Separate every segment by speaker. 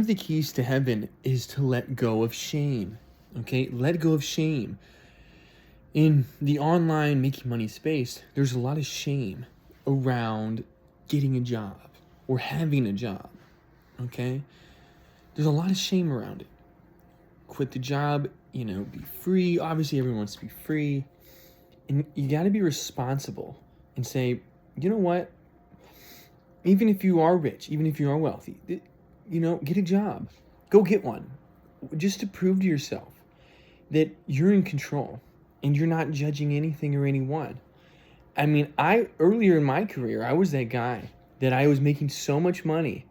Speaker 1: of the keys to heaven is to let go of shame. Okay, let go of shame. In the online making money space, there's a lot of shame around getting a job or having a job. Okay, there's a lot of shame around it. Quit the job, be free. Obviously, everyone wants to be free. And you got to be responsible and say, you know what? Even if you are rich, even if you are wealthy, get a job. Go get one. Just to prove to yourself that you're in control and you're not judging anything or anyone. I mean, earlier in my career, I was that guy that I was making so much money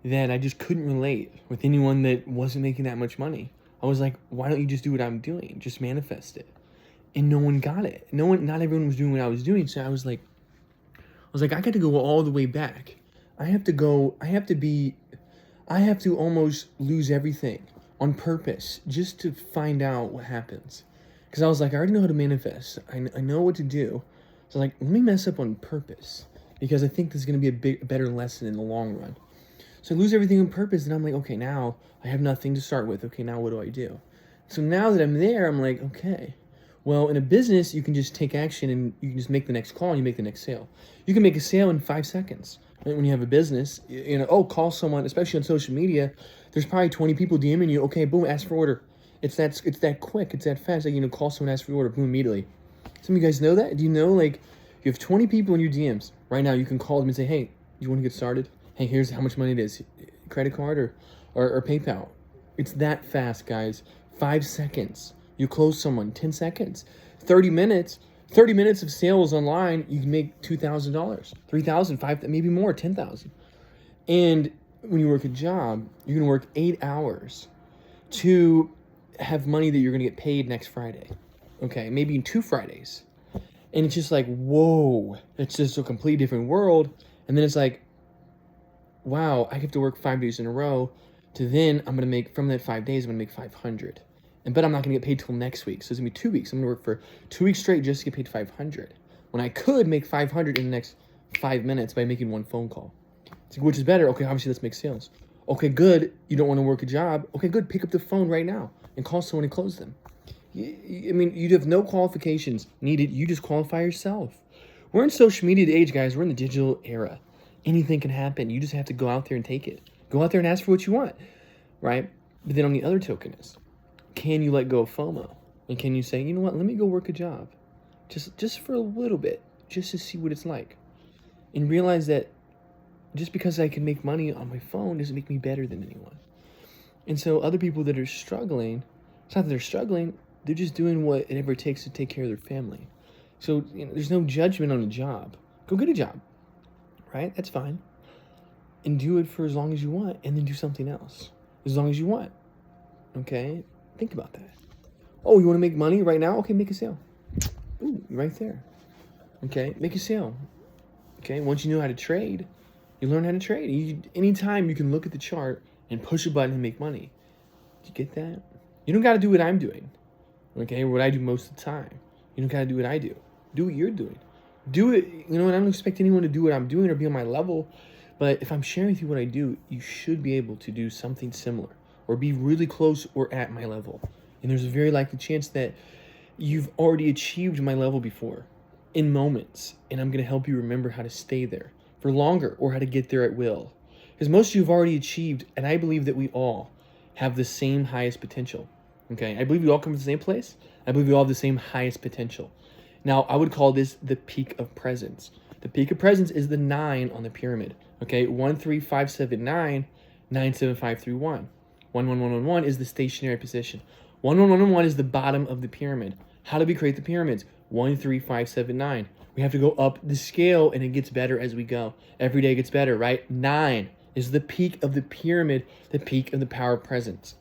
Speaker 1: that I just couldn't relate with anyone that wasn't making that much money. I was like, why don't you just do what I'm doing? Just manifest it. And no one got it. Not everyone was doing what I was doing. So I was like, I got to go all the way back. I have to almost lose everything on purpose just to find out what happens. Because I was like, I already know how to manifest. I know what to do. So like, let me mess up on purpose because I think this is going to be a better lesson in the long run. So I lose everything on purpose, and I'm like, okay, now I have nothing to start with. Okay, now what do I do? So now that I'm there, I'm like, okay. Well, in a business, you can just take action and you can just make the next call and you make the next sale. You can make a sale in 5 seconds. Right? When you have a business, call someone, especially on social media. There's probably 20 people DMing you. Okay, boom, ask for order. It's that quick. It's that fast. Like, call someone, ask for order, boom, immediately. Some of you guys know that? Do you know, like, you have 20 people in your DMs. Right now, you can call them and say, hey, you want to get started? Hey, here's how much money it is. Credit card or PayPal. It's that fast, guys. 5 seconds. You close someone, 10 seconds. 30 minutes of sales online, you can make $2,000, $3,000, $5,000, maybe more, $10,000. And when you work a job, you're going to work 8 hours to have money that you're going to get paid next Friday. Okay, maybe in 2 Fridays. And it's just like, whoa, it's just a completely different world. And then it's like, wow, I have to work 5 days in a row to then I'm going to make, from that 5 days, I'm going to make 500. But I'm not going to get paid till next week. So it's going to be 2 weeks. I'm going to work for 2 weeks straight just to get paid 500. When I could make 500 in the next 5 minutes by making 1 phone call. So which is better? Okay, obviously let's make sales. Okay, good. You don't want to work a job. Okay, good. Pick up the phone right now and call someone and close them. You have no qualifications needed. You just qualify yourself. We're in social media age, guys. We're in the digital era. Anything can happen. You just have to go out there and take it. Go out there and ask for what you want, right? But then on the other token is, can you let go of FOMO? And can you say, you know what, let me go work a job just for a little bit, just to see what it's like. And realize that just because I can make money on my phone doesn't make me better than anyone. And so other people that are struggling, it's not that they're struggling, they're just doing whatever it takes to take care of their family. So there's no judgment on a job. Go get a job, right? That's fine. And do it for as long as you want, and then do something else as long as you want. Okay? Think about that. Oh, you want to make money right now? Okay, make a sale. Ooh, right there. Okay, make a sale. Okay, once you know how to trade, you learn how to trade. Anytime you can look at the chart and push a button and make money. Did you get that? You don't got to do what I'm doing. Okay, what I do most of the time. You don't got to do what I do. Do what you're doing. Do it. And I don't expect anyone to do what I'm doing or be on my level. But if I'm sharing with you what I do, you should be able to do something similar or be really close or at my level. And there's a very likely chance that you've already achieved my level before in moments. And I'm going to help you remember how to stay there for longer or how to get there at will. Because most of you have already achieved, and I believe that we all have the same highest potential. Okay, I believe we all come from the same place. I believe we all have the same highest potential. Now, I would call this the peak of presence. The peak of presence is the 9 on the pyramid. Okay, 1, 3, 5, 7, 9, 9, 7, 5, 3, 1. 1, 1, 1, 1, 1 is the stationary position. 1, 1, 1, 1, 1 is the bottom of the pyramid. How do we create the pyramids? 1, 3, 5, 7, 9. We have to go up the scale, and it gets better as we go. Every day gets better, right? 9 is the peak of the pyramid, the peak of the power of presence.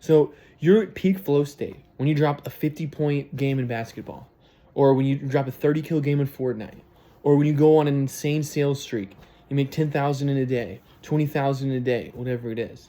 Speaker 1: So you're at peak flow state when you drop a 50-point game in basketball, or when you drop a 30-kill game in Fortnite, or when you go on an insane sales streak, you make 10,000 in a day, 20,000 in a day, whatever it is.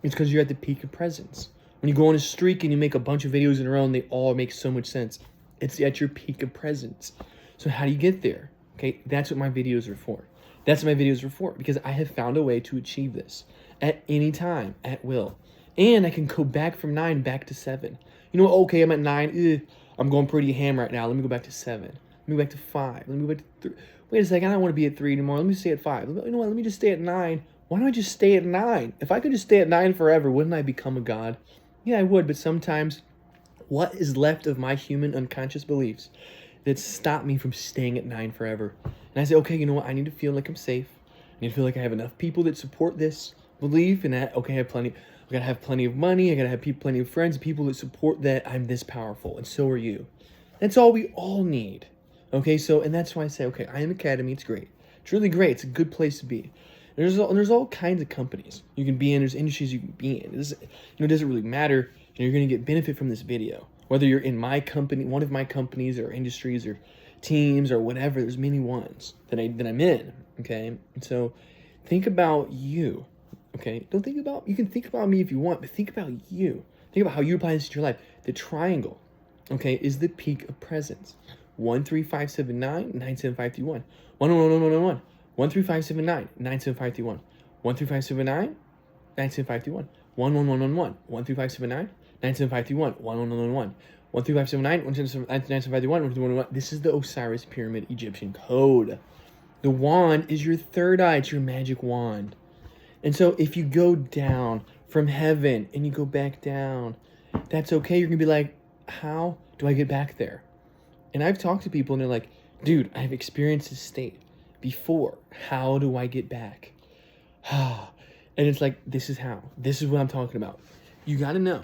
Speaker 1: It's because you're at the peak of presence. When you go on a streak and you make a bunch of videos in a row and they all make so much sense, it's at your peak of presence. So how do you get there? Okay, that's what my videos are for. That's what my videos are for, because I have found a way to achieve this. at any time, at will. And I can go back from 9 back to 7. You know what? Okay, I'm at 9. I'm going pretty ham right now. Let me go back to 7. Let me go back to 5. Let me go back to 3. Wait a second, I don't want to be at 3 anymore. Let me stay at 5. You know what? Let me just stay at 9. Why don't I just stay at 9? If I could just stay at 9 forever, wouldn't I become a god? Yeah, I would, but sometimes what is left of my human unconscious beliefs that stop me from staying at 9 forever? And I say, okay, you know what? I need to feel like I'm safe. I need to feel like I have enough people that support this belief, and that, okay, I gotta have plenty of money. I gotta have plenty of friends, people that support that I'm this powerful, and so are you. That's all we all need. Okay, so, and that's why I say, okay, I Am Academy, it's great. It's really great. It's a good place to be. There's all kinds of companies you can be in. There's industries you can be in. It doesn't really matter. You're going to get benefit from this video. Whether you're in my company, one of my companies, or industries, or teams, or whatever, there's many ones that I'm in, okay? And so think about you, okay? Don't think about, you can think about me if you want, but think about you. Think about how you apply this to your life. The triangle, okay, is the peak of presence. 1 3 5 7 9 9 7 5 3 1. 1 1 1 1 1 1. 1 3 5 7 9 9 7 5 3 1. 1 3 5 7 9 9 7 5 3 1. 1 1 1 1 1. 1 3 5 7 9 9 7 5 3 1. 1 1 1 1 1. 1 3 5 7 9 1 7 9 7 5 3 1. 1 3 1 1. This is the Osiris Pyramid Egyptian code. The wand is your third eye. It's your magic wand. And so if you go down from heaven and you go back down, that's okay. You're going to be like, how do I get back there? And I've talked to people and they're like, dude, I've experienced this state before. How do I get back? And it's like, this is how. This is what I'm talking about. You got to know.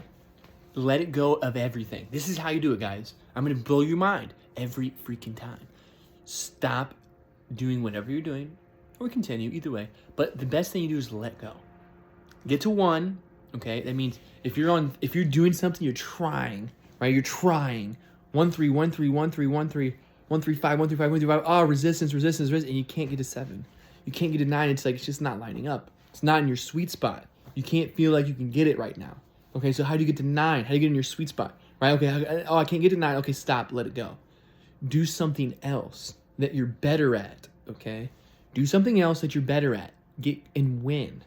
Speaker 1: Let it go of everything. This is how you do it, guys. I'm going to blow your mind every freaking time. Stop doing whatever you're doing, or continue, either way. But the best thing you do is let go. Get to 1, okay? That means if you're doing something, you're trying, right? You're trying. 1 3 1 3 1 3 1 3 1 3 5 1 3 5 1 3 5. Oh, resistance, and you can't get to 7. You can't get to 9. It's like it's just not lining up. It's not in your sweet spot. You can't feel like you can get it right now. Okay, so how do you get to 9? How do you get in your sweet spot? Right? Okay. Oh, I can't get to 9. Okay, stop. Let it go. Do something else that you're better at. Okay, do something else that you're better at. Get and win,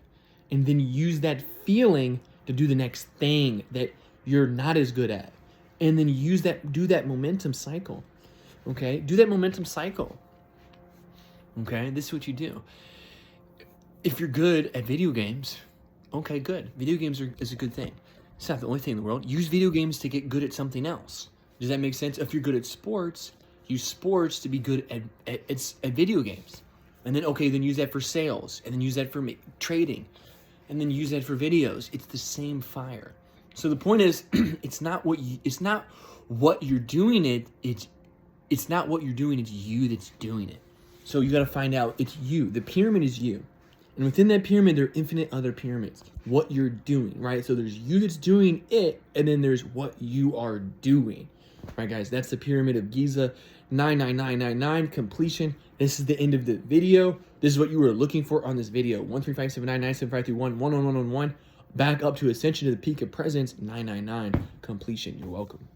Speaker 1: and then use that feeling to do the next thing that you're not as good at. And then do that momentum cycle, okay? Do that momentum cycle, okay? This is what you do. If you're good at video games, okay, good. Video games is a good thing. It's not the only thing in the world. Use video games to get good at something else. Does that make sense? If you're good at sports, use sports to be good at video games. And then, okay, then use that for sales. And then use that for trading. And then use that for videos. It's the same fire. So the point is, it's not what you're doing. It's not what you're doing. It's you that's doing it. So you got to find out it's you. The pyramid is you, and within that pyramid there are infinite other pyramids. What you're doing, right? So there's you that's doing it, and then there's what you are doing, right, guys? That's the pyramid of Giza. 99999 completion. This is the end of the video. This is what you were looking for on this video. 1 3 5 7 9 9 7 5 3 1 1 1 1 1 1. Back up to ascension to the peak of presence. 999 completion. You're welcome.